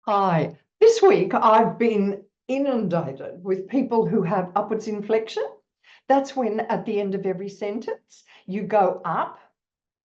Hi. This week I've been inundated with people who have upwards inflection. That's when at the end of every sentence you go up,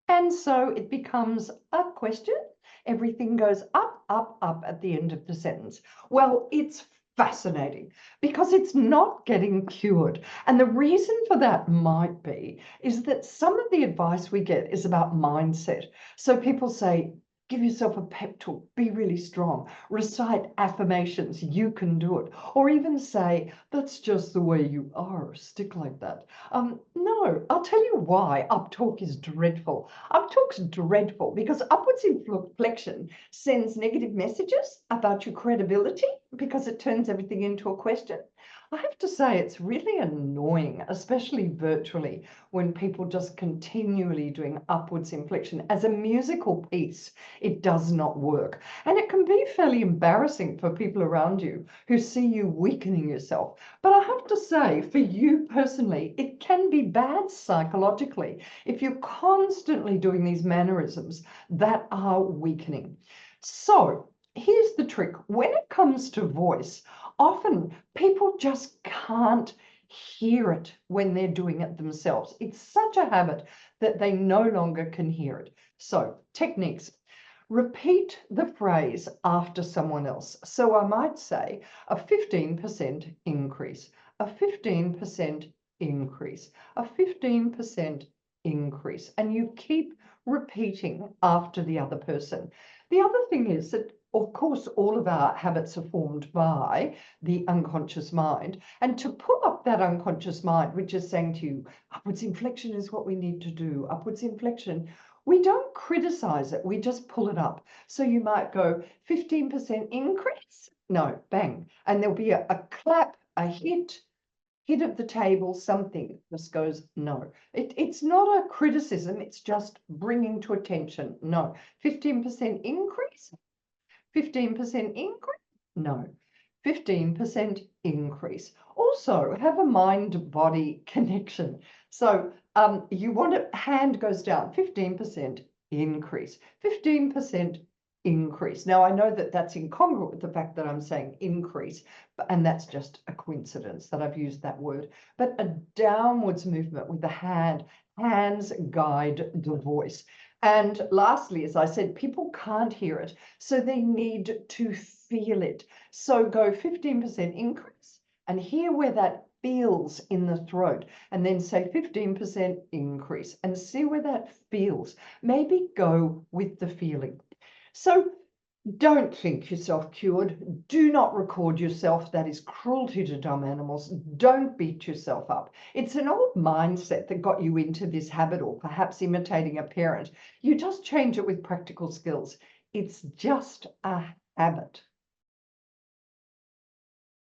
and so it becomes a question. Everything goes up, up, up at the end of the sentence. Well, it's fascinating because it's not getting cured. And the reason for that might be is that some of the advice we get is about mindset. So people say, give yourself a pep talk, be really strong, recite affirmations, you can do it, or even say, that's just the way you are, stick like that. No, I'll tell you why uptalk is dreadful. Uptalk's dreadful because upwards inflection sends negative messages about your credibility because it turns everything into a question. I have to say it's really annoying, especially virtually, when people just continually doing upwards inflection. As a musical piece, it does not work. And it can be fairly embarrassing for people around you who see you weakening yourself. But I have to say, for you personally, it can be bad psychologically if you're constantly doing these mannerisms that are weakening. So here's the trick. When it comes to voice, often people just can't hear it when they're doing it themselves. It's such a habit that they no longer can hear it. So techniques. Repeat the phrase after someone else. So I might say a 15% increase, a 15% increase, a 15% increase, and you keep repeating after the other person. The other thing is that, of course, all of our habits are formed by the unconscious mind. And to pull up that unconscious mind, which is saying to you, upwards inflection is what we need to do, upwards inflection, we don't criticize it, we just pull it up. So you might go 15% increase, no, bang. And there'll be a clap, a hit of the table, something just goes, no. It's not a criticism, it's just bringing to attention, no. 15% increase, 15% increase, no. 15% increase. Also, have a mind-body connection. So you want a hand goes down, 15% increase, 15% increase. Now, I know that that's incongruent with the fact that I'm saying increase, and that's just a coincidence that I've used that word. But a downwards movement with the hand, hands guide the voice. And lastly, as I said, people can't hear it, so they need to feel it. So go 15% increase and hear where that feels in the throat, and then say 15% increase and see where that feels. Maybe go with the feeling. So don't think yourself cured. Do not record yourself. That is cruelty to dumb animals. Don't beat yourself up. It's an old mindset that got you into this habit, or perhaps imitating a parent. You just change it with practical skills. It's just a habit.